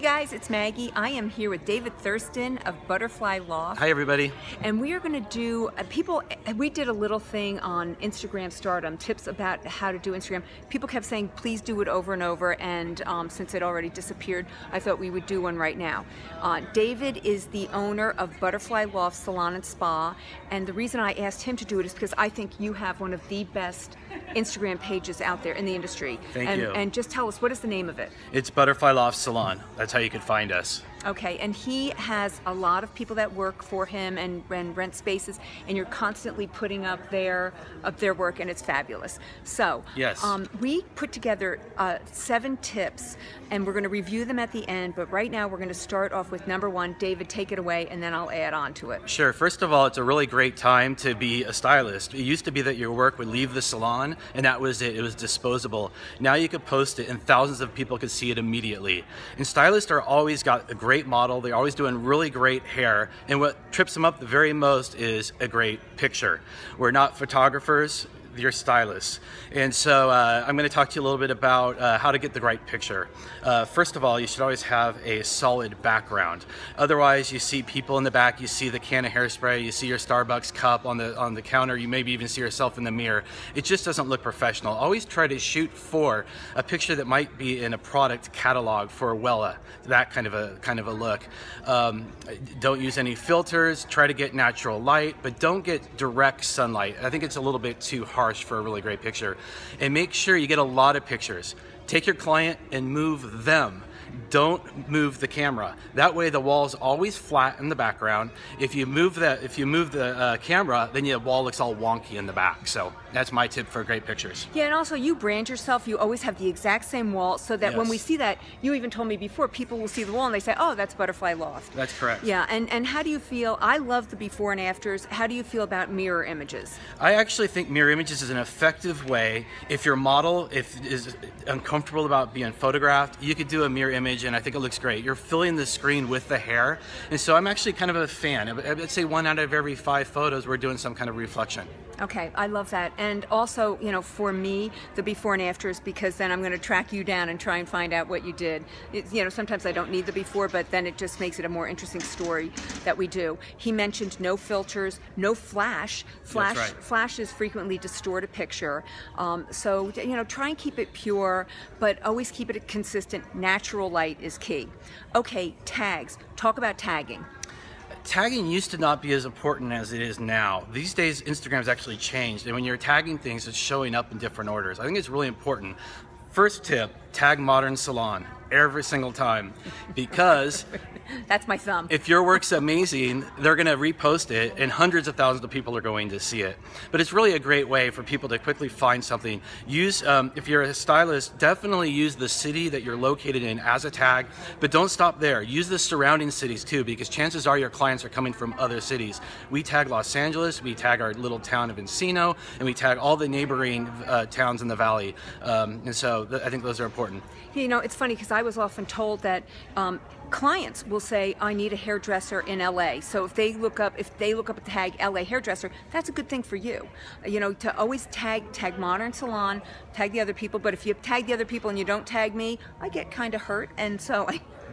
guys, it's Maggie. I am here with David Thurston of Butterfly Loft. Hi everybody. And we are going to do, we did a little thing on Instagram Stardom, tips about how to do Instagram. People kept saying, please do it over and over, and since it already disappeared, I thought we would do one right now. David is the owner of Butterfly Loft Salon and Spa, and the reason I asked him to do it is because I think you have one of the best Instagram pages out there in the industry. Thank you. And just tell us, what is the name of it? It's Butterfly Loft Salon. That's how you could find us. Okay, and he has a lot of people that work for him and rent spaces, and you're constantly putting up their work, and it's fabulous. So, yes. We put together 7 tips, and we're going to review them at the end, but right now we're going to start off with number 1. David, take it away, and then I'll add on to it. Sure. First of all, it's a really great time to be a stylist. It used to be that your work would leave the salon, and that was it. It was disposable. Now you could post it, and thousands of people could see it immediately. And stylists are always got a great model. They're always doing really great hair, and what trips them up the very most is a great picture. We're not photographers, you're stylists. And so I'm going to talk to you a little bit about how to get the right picture. First of all, you should always have a solid background. Otherwise, you see people in the back, you see the can of hairspray, you see your Starbucks cup on the counter, you maybe even see yourself in the mirror. It just doesn't look professional. Always try to shoot for a picture that might be in a product catalog for Wella, that kind of a look. Don't use any filters, try to get natural light, but don't get direct sunlight. I think it's a little bit too harsh for a really great picture. And make sure you get a lot of pictures. Take your client and move them. Don't move the camera. That way the wall's always flat in the background. If you move the camera, then the wall looks all wonky in the back. So that's my tip for great pictures. Yeah, and also you brand yourself. You always have the exact same wall, so that when we see that, you even told me before, people will see the wall and they say, oh, that's Butterfly Loft. That's correct. Yeah, and how do you feel? I love the before and afters. How do you feel about mirror images? I actually think mirror images is an effective way. If your model is uncomfortable about being photographed, you could do a mirror image, and I think it looks great. You're filling the screen with the hair, and so I'm actually kind of a fan. I'd say 1 out of every 5 photos we're doing some kind of reflection. Okay, I love that. And also, you know, for me, the before and afters, because then I'm going to track you down and try and find out what you did. You know, sometimes I don't need the before, but then it just makes it a more interesting story that we do. He mentioned no filters, no flash. That's right. Flashes frequently distort a picture. So, you know, try and keep it pure, but always keep it consistent. Natural light is key. Okay, tags. Talk about tagging. Tagging used to not be as important as it is now. These days, Instagram's actually changed, and when you're tagging things, it's showing up in different orders. I think it's really important. First tip, tag Modern Salon every single time, because that's my thumb. If your work's amazing, they're going to repost it, and hundreds of thousands of people are going to see it. But it's really a great way for people to quickly find something. Use, if you're a stylist, definitely use the city that you're located in as a tag, but don't stop there. Use the surrounding cities too, because chances are your clients are coming from other cities. We tag Los Angeles, we tag our little town of Encino, and we tag all the neighboring towns in the valley. And so I think those are important. You know, it's funny because I was often told that clients will say, I need a hairdresser in LA. So if they look up a tag LA hairdresser, that's a good thing for you. You know, to always tag Modern Salon, tag the other people. But if you tag the other people and you don't tag me, I get kind of hurt, and so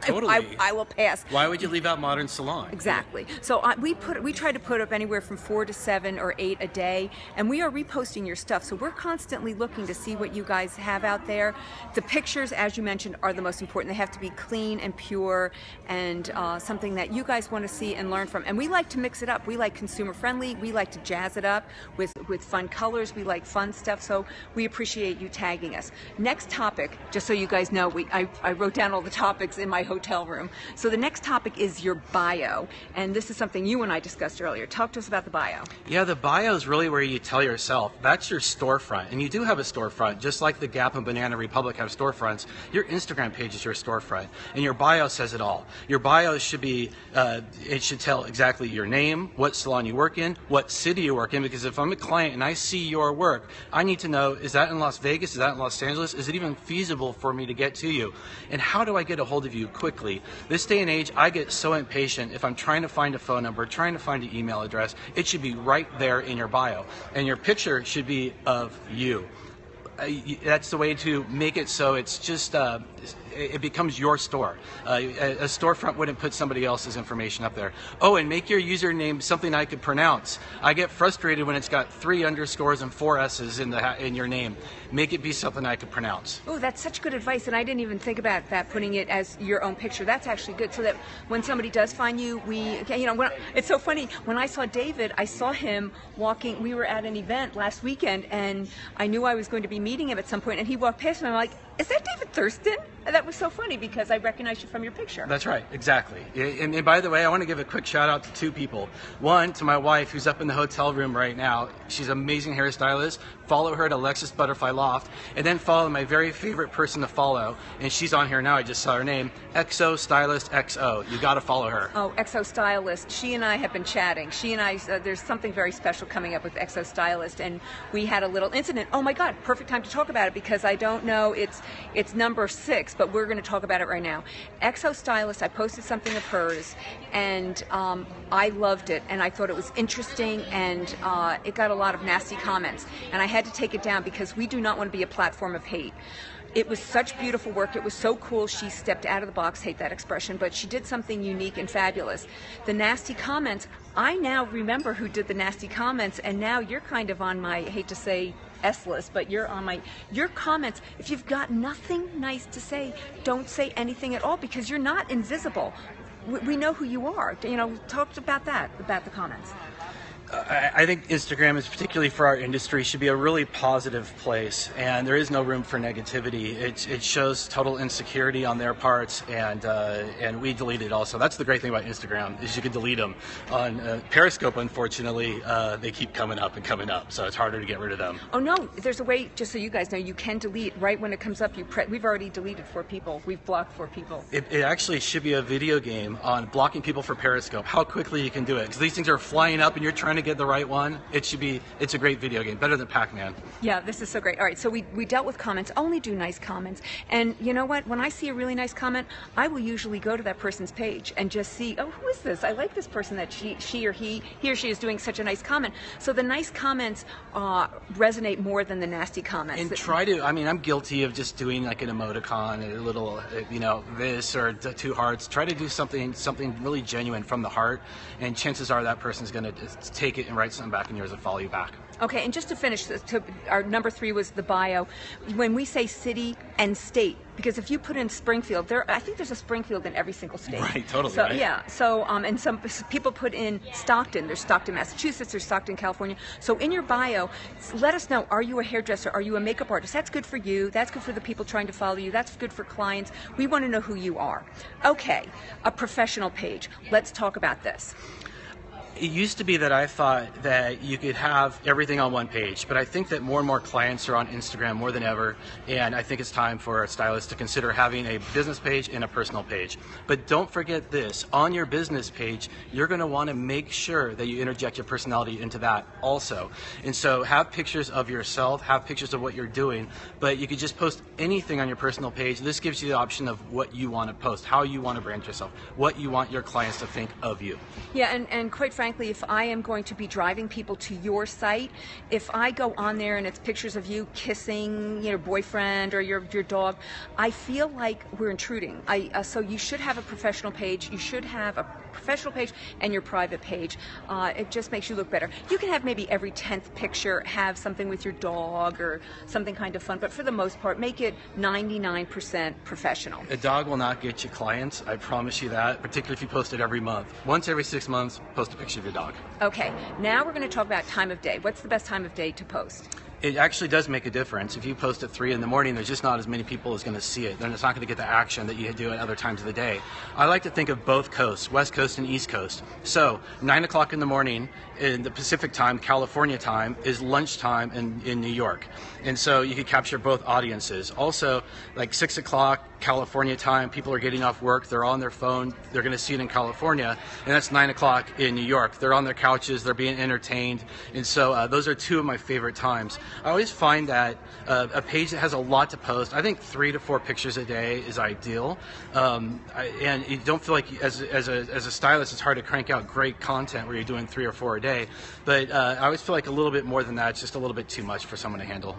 I will pass. Why would you leave out Modern Salon? Exactly. So we try to put up anywhere from 4 to 7 or 8 a day, and we are reposting your stuff. So we're constantly looking to see what you guys have out there. The pictures, as you mentioned, are the most important. They have to be clean and pure, and something that you guys want to see and learn from. And we like to mix it up. We like consumer friendly. We like to jazz it up with fun colors. We like fun stuff. So we appreciate you tagging us. Next topic, just so you guys know, I wrote down all the topics in my hotel room. So the next topic is your bio, and this is something you and I discussed earlier. Talk to us about the bio. Yeah, the bio is really where you tell yourself. That's your storefront, and you do have a storefront, just like the Gap and Banana Republic have storefronts. Your Instagram page is your storefront, and your bio says it all. Your bio should be, it should tell exactly your name, what salon you work in, what city you work in, because if I'm a client and I see your work, I need to know, is that in Las Vegas, is that in Los Angeles, is it even feasible for me to get to you? And how do I get a hold of you quickly? This day and age, I get so impatient if I'm trying to find a phone number, trying to find an email address. It should be right there in your bio, and your picture should be of you. that's the way to make it so it's just it becomes your store. A storefront wouldn't put somebody else's information up there. Oh, and make your username something I could pronounce. I get frustrated when it's got 3 underscores and 4 S's in your name. Make it be something I could pronounce. Oh, that's such good advice, and I didn't even think about that, putting it as your own picture. That's actually good, so that when somebody does find you, it's so funny. When I saw David, I saw him walking. We were at an event last weekend, and I knew I was going to be meeting him at some point, and he walked past me, and I'm like, is that David Thurston? And that was so funny because I recognized you from your picture. That's right, exactly. And by the way, I want to give a quick shout out to 2 people. One, to my wife, who's up in the hotel room right now. She's an amazing hairstylist. Follow her at Alexis Butterfly Loft, and then follow my very favorite person to follow, and she's on here now. I just saw her name, XO Stylist XO. You got to follow her. Oh, XO Stylist. She and I have been chatting. She and I, there's something very special coming up with XO Stylist, and we had a little incident. Oh my God, perfect time to talk about it because I don't know. It's number 6, but we're going to talk about it right now. XO Stylist. I posted something of hers, and I loved it, and I thought it was interesting, and it got a lot of nasty comments, and I had to take it down because we do not want to be a platform of hate. It was such beautiful work. It was so cool. She stepped out of the box, hate that expression, but she did something unique and fabulous. The nasty comments, I now remember who did the nasty comments, and now you're kind of on my, I hate to say S list, but you're on your comments. If you've got nothing nice to say, don't say anything at all because you're not invisible. We know who you are. Talk about that, about the comments. I think Instagram, is particularly for our industry, should be a really positive place, and there is no room for negativity. It shows total insecurity on their parts, and we delete it also. That's the great thing about Instagram, is you can delete them. On Periscope, unfortunately, they keep coming up and coming up, so it's harder to get rid of them. Oh no, there's a way, just so you guys know, you can delete right when it comes up. We've already deleted 4 people. We've blocked 4 people. It actually should be a video game on blocking people for Periscope, how quickly you can do it, because these things are flying up and you're trying to get the right one. It's a great video game, better than Pac-Man. Yeah, this is so great. All right, so we dealt with comments. Only do nice comments. And you know what? When I see a really nice comment, I will usually go to that person's page and just see, oh, who is this? I like this person that he or she is doing such a nice comment. So the nice comments resonate more than the nasty comments. And I'm guilty of just doing like an emoticon, a little, this or 2 hearts. Try to do something really genuine from the heart, and chances are that person's going to take it and write something back in yours and follow you back. Okay, and just to finish, our number 3 was the bio. When we say city and state, because if you put in Springfield, I think there's a Springfield in every single state. Right, totally. So, right. Yeah, so, and some people put in Stockton. There's Stockton, Massachusetts. There's Stockton, California. So in your bio, let us know, are you a hairdresser? Are you a makeup artist? That's good for you. That's good for the people trying to follow you. That's good for clients. We want to know who you are. Okay, a professional page. Let's talk about this. It used to be that I thought that you could have everything on one page, but I think that more and more clients are on Instagram more than ever, and I think it's time for a stylist to consider having a business page and a personal page. But don't forget this, on your business page, you're going to want to make sure that you interject your personality into that also. And so have pictures of yourself, have pictures of what you're doing, but you could just post anything on your personal page. This gives you the option of what you want to post, how you want to brand yourself, what you want your clients to think of you. Yeah, and quite frankly, if I am going to be driving people to your site, if I go on there and it's pictures of you kissing your boyfriend or your dog, I feel like we're intruding. So you should have a professional page. You should have a professional page and your private page. It just makes you look better. You can have maybe every 10th picture have something with your dog or something kind of fun, but for the most part, make it 99% professional. A dog will not get you clients, I promise you that, particularly if you post it every month. Once every 6 months, post a picture of your dog. Okay, now we're going to talk about time of day. What's the best time of day to post? It actually does make a difference. If you post at 3 in the morning, there's just not as many people as going to see it. Then it's not going to get the action that you do at other times of the day. I like to think of both coasts, West Coast and East Coast. So 9 o'clock in the morning in the Pacific time, California time, is lunchtime in New York. And so you could capture both audiences. Also, like 6 o'clock California time, people are getting off work, they're on their phone, they're going to see it in California, and that's 9 o'clock in New York. They're on their couches, they're being entertained, and so those are 2 of my favorite times. I always find that a page that has a lot to post, I think 3 to 4 pictures a day is ideal, and you don't feel like, as a stylist, it's hard to crank out great content where you're doing 3 or 4 a day, but I always feel like a little bit more than that, it's just a little bit too much for someone to handle.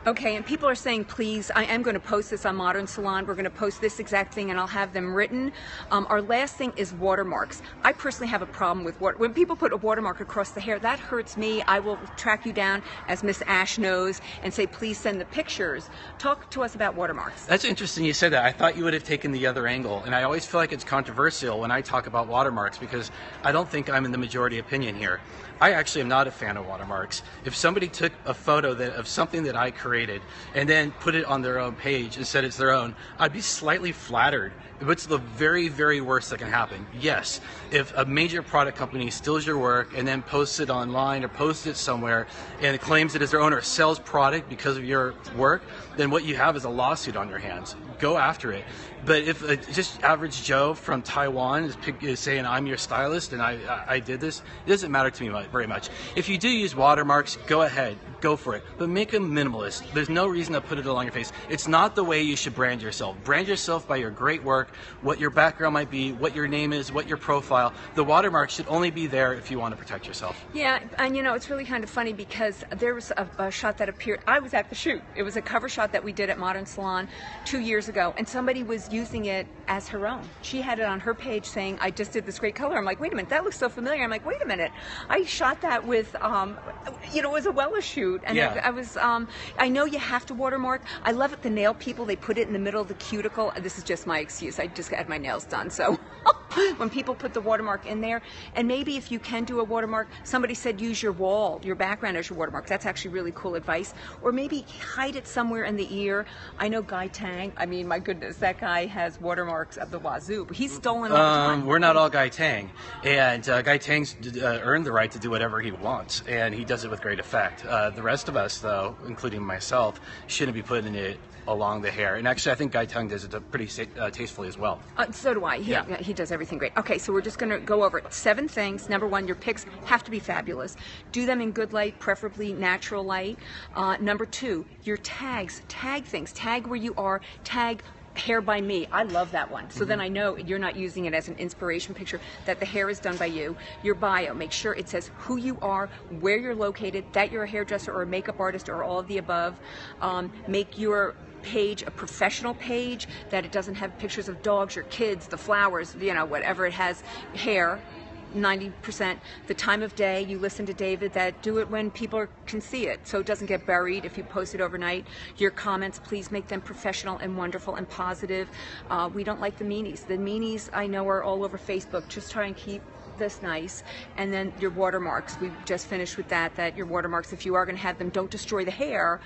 Okay, and people are saying, please, I am going to post this on Modern Salon. We're going to post this exact thing, and I'll have them written. Our last thing is watermarks. I personally have a problem with when people put a watermark across the hair. That hurts me. I will track you down, as Miss Ash knows, and say, please send the pictures. Talk to us about watermarks. That's interesting you said that. I thought you would have taken the other angle, and I always feel like it's controversial when I talk about watermarks because I don't think I'm in the majority opinion here. I actually am not a fan of watermarks. If somebody took a photo of something that I created and then put it on their own page and said it's their own, I'd be slightly flattered. What's the very, very worst that can happen? Yes, if a major product company steals your work and then posts it online or posts it somewhere and it claims it as their own or sells product because of your work, then what you have is a lawsuit on your hands. Go after it. But if just average Joe from Taiwan is saying, I'm your stylist and I did this, it doesn't matter to me very much. If you do use watermarks, go ahead, go for it. But make them minimalist. There's no reason to put it along your face. It's not the way you should brand yourself. Brand yourself by your great work, what your background might be, what your name is, what your profile. The watermark should only be there if you want to protect yourself. Yeah, and you know, it's really kind of funny because there was a shot that appeared. I was at the shoot. It was a cover shot that we did at Modern Salon 2 years ago, and somebody was using it as her own. She had it on her page saying, I just did this great color. I'm like, wait a minute, that looks so familiar. I'm like, wait a minute. I shot that with, you know, it was a Wella shoot. And yeah. I was, I know you have to watermark. I love it, the nail people, they put it in the middle of the cuticle. This is just my excuse. I just had my nails done. So when people put the watermark in there, and maybe if you can do a watermark, somebody said use your wall, your background as your watermark. That's actually really cool advice. Or maybe hide it somewhere in the ear. I know Guy Tang, I mean, my goodness, that guy has watermarks of the wazoo. He's stolen all the time. We're not all Guy Tang. And Guy Tang's earned the right to do whatever he wants, and he does it with great effect. The rest of us, though, including myself, shouldn't be putting it along the hair. And actually, I think Guy Tang does it pretty tastefully as well. So do I. He does everything great. Okay, so we're just going to go over it. 7 things. Number 1, your pics have to be fabulous. Do them in good light, preferably natural light. Number 2, your tags. Tag things. Tag where you are. Tag hair by me. I love that one. So then I know you're not using it as an inspiration picture, that the hair is done by you. Your bio, make sure it says who you are, where you're located, that you're a hairdresser or a makeup artist or all of the above. Make your page a professional page, that it doesn't have pictures of dogs, your kids, the flowers, you know, whatever it has. Hair, 90%. The time of day, you listen to David, that do it when people can see it so it doesn't get buried if you post it overnight. Your comments, please make them professional and wonderful and positive. We don't like the meanies. The meanies, I know, are all over Facebook. Just try and keep this nice. And then your watermarks, we just finished with that your watermarks, if you are going to have them, don't destroy the hair.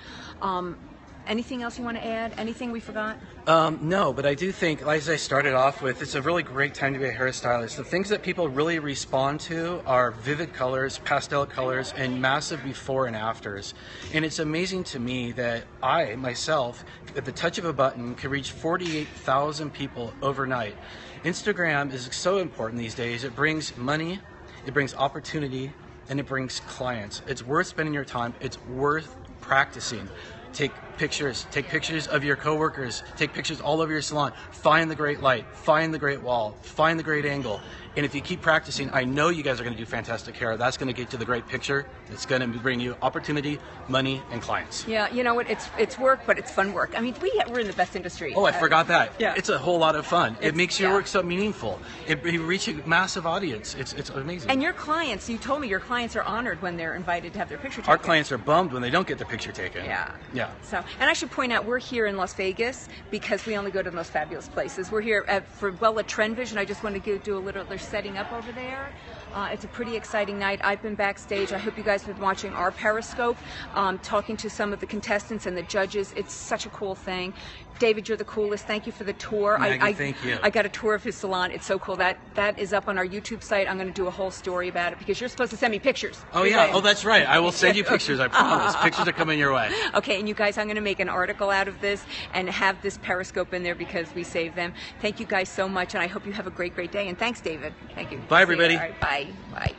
Anything else you want to add? Anything we forgot? No, but I do think, as I started off with, it's a really great time to be a hairstylist. The things that people really respond to are vivid colors, pastel colors, and massive before and afters. And it's amazing to me that I, myself, at the touch of a button, can reach 48,000 people overnight. Instagram is so important these days. It brings money, it brings opportunity, and it brings clients. It's worth spending your time. It's worth practicing. Take pictures of your coworkers, take pictures all over your salon, find the great light, find the great wall, find the great angle. And if you keep practicing, I know you guys are going to do fantastic hair. That's going to get you the great picture. It's going to bring you opportunity, money, and clients. Yeah, you know what? It's work, but it's fun work. I mean, we're in the best industry. Oh, I forgot that. Yeah. It's a whole lot of fun. It makes your work so meaningful. You reach a massive audience. It's amazing. And your clients, you told me your clients are honored when they're invited to have their picture taken. Our clients are bummed when they don't get their picture taken. Yeah. Yeah. So, and I should point out, we're here in Las Vegas because we only go to the most fabulous places. We're here for Wella Trend Vision. I just want to do a little, they're setting up over there. It's a pretty exciting night. I've been backstage. I hope you guys have been watching our Periscope, talking to some of the contestants and the judges. It's such a cool thing. David, you're the coolest. Thank you for the tour. Maggie, thank you. I got a tour of his salon. It's so cool. That is up on our YouTube site. I'm going to do a whole story about it because you're supposed to send me pictures. Oh, yeah. Oh, that's right. I will send you pictures. I promise. Pictures are coming your way. Okay, and you guys, I'm going to make an article out of this and have this Periscope in there because we save them. Thank you guys so much, and I hope you have a great, great day. And thanks, David. Thank you. Bye, everybody. All right, bye. Bye.